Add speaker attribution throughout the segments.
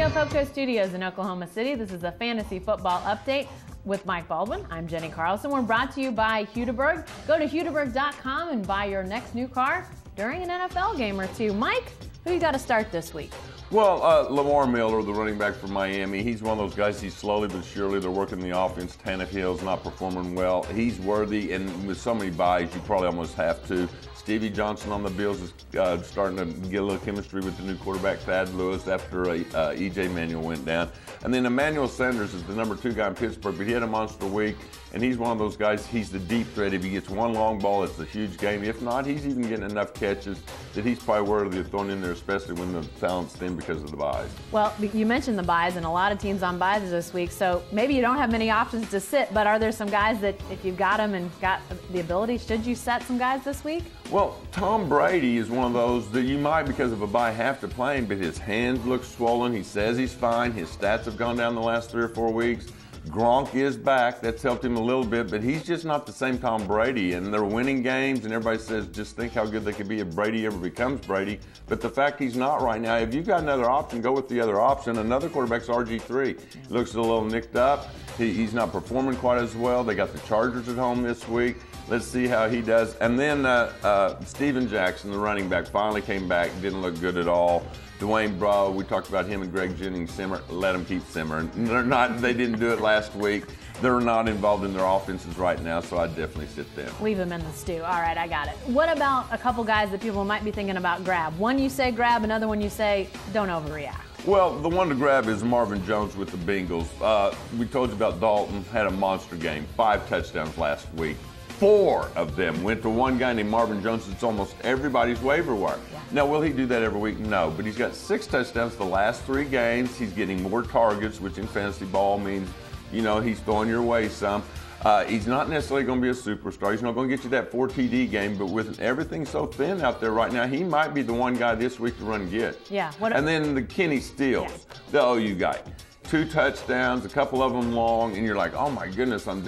Speaker 1: Foco Studios in Oklahoma City. This is a fantasy football update with Mike Baldwin. I'm Jenny Carlson. We're brought to you by Hudiburg. Go to Hudiburg.com and buy your next new car during an NFL game or two. Mike, who you got to start this week?
Speaker 2: Well, Lamar Miller, the running back from Miami, he's one of those guys, he's slowly but surely, they're working the offense. Tannehill's not performing well. He's worthy, and with so many buys, you probably almost have to. Stevie Johnson on the Bills is starting to get a little chemistry with the new quarterback, Thad Lewis, after E.J. Manuel went down. And then Emmanuel Sanders is the #2 guy in Pittsburgh, but he had a monster week, and he's one of those guys, he's the deep threat. If he gets one long ball, it's a huge game. If not, he's even getting enough catches that he's probably worthy of throwing in there, especially when the talent's thin because of the buys.
Speaker 1: Well, you mentioned the buys, and a lot of teams on buys this week, so maybe you don't have many options to sit, but are there some guys that if you've got them and got the ability, should you set some guys this week?
Speaker 2: Well, Tom Brady is one of those that you might, because of a bye, have to play him, but his hands look swollen. He says he's fine. His stats have gone down the last 3 or 4 weeks. Gronk is back. That's helped him a little bit, but he's just not the same Tom Brady. And they're winning games, and everybody says, just think how good they could be if Brady ever becomes Brady. But the fact he's not right now, if you've got another option, go with the other option. Another quarterback's RG3. He looks a little nicked up. He's not performing quite as well. They got the Chargers at home this week. Let's see how he does. And then Steven Jackson, the running back, finally came back. Didn't look good at all. Dwayne Bravo, we talked about him and Greg Jennings simmer. Let them keep simmering. They didn't do it last week. They're not involved in their offenses right now, so I'd definitely sit them.
Speaker 1: Leave them in the stew. All right, I got it. What about a couple guys that people might be thinking about grab? One you say grab, another one you say don't overreact.
Speaker 2: Well, the one to grab is Marvin Jones with the Bengals. We told you about Dalton, had a monster game, 5 touchdowns last week. 4 of them went to one guy named Marvin Jones. It's almost everybody's waiver wire. Yeah. Now, will he do that every week? No, but he's got 6 touchdowns the last 3 games. He's getting more targets, which in fantasy ball means, you know, he's throwing your way some. He's not necessarily going to be a superstar. He's not going to get you that 4 TD game, but with everything so thin out there right now, he might be the one guy this week to run and get.
Speaker 1: Yeah.
Speaker 2: And then the Kenny Stills, the OU guy. 2 touchdowns, a couple of them long, and you're like, oh my goodness, I'm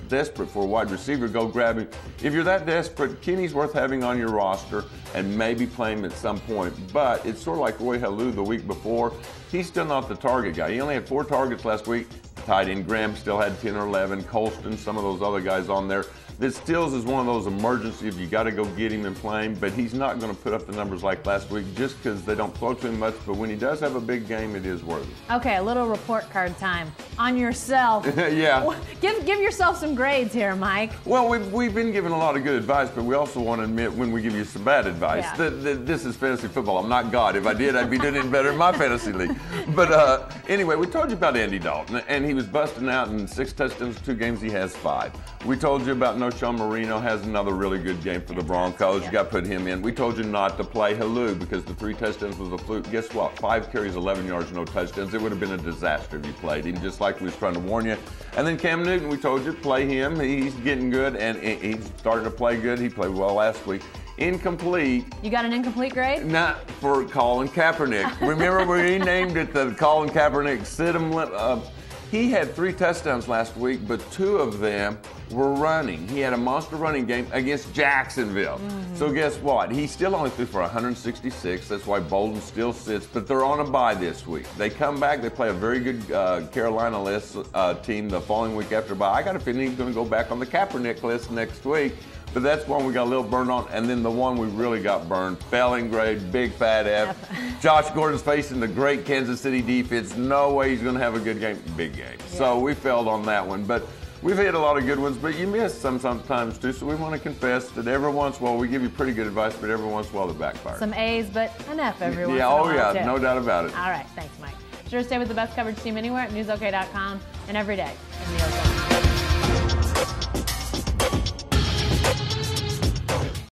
Speaker 2: desperate for a wide receiver. Go grab him. If you're that desperate, Kenny's worth having on your roster and maybe playing him at some point. But it's sort of like Roy Halou the week before. He's still not the target guy. He only had 4 targets last week. Tight end Graham still had 10 or 11. Colston, some of those other guys on there. This Stills is one of those emergencies, you got to go get him and play him, but he's not going to put up the numbers like last week just because they don't throw to him much, but when he does have a big game, it is worthy.
Speaker 1: Okay, a little report card time on yourself.
Speaker 2: Yeah.
Speaker 1: Give yourself some grades here, Mike.
Speaker 2: Well, we've been given a lot of good advice, but we also want to admit when we give you some bad advice.
Speaker 1: Yeah.
Speaker 2: This is fantasy football. I'm not God. If I did, I'd be doing it better in my fantasy league. But anyway, we told you about Andy Dalton, and he was busting out in 6 touchdowns, 2 games. He has 5. We told you about Sean Marino has another really good game for the Broncos. You got to put him in. We told you not to play Halou because the 3 touchdowns was a fluke. Guess what? 5 carries, 11 yards, no touchdowns. It would have been a disaster if you played him, just like we was trying to warn you. And then Cam Newton, we told you, play him. He's getting good, and he's starting to play good. He played well last week. Incomplete.
Speaker 1: You got an incomplete grade?
Speaker 2: Not for Colin Kaepernick. Remember when he named it the Colin Kaepernick sit-em? He had 3 touchdowns last week, but 2 of them were running. He had a monster running game against Jacksonville. Mm-hmm. So guess what? He still only threw for 166. That's why Bolden still sits, but they're on a bye this week. They come back. They play a very good Carolina list team the following week after bye. I got a feeling he's going to go back on the Kaepernick list next week. But that's one we got a little burned on. And then the one we really got burned, failing grade, big fat F. Josh Gordon's facing the great Kansas City defense. No way he's going to have a good game. Big game. Yeah. So we failed on that one. But we've had a lot of good ones, but you miss some sometimes too. So we want to confess that every once in a while we give you pretty good advice, but every once in a while it backfires.
Speaker 1: Some A's, but an F every once in a
Speaker 2: while.
Speaker 1: Yeah,
Speaker 2: too. No doubt about it.
Speaker 1: All right. Thanks, Mike. Sure to stay with the best coverage team anywhere at newsok.com and every day in the Ozone.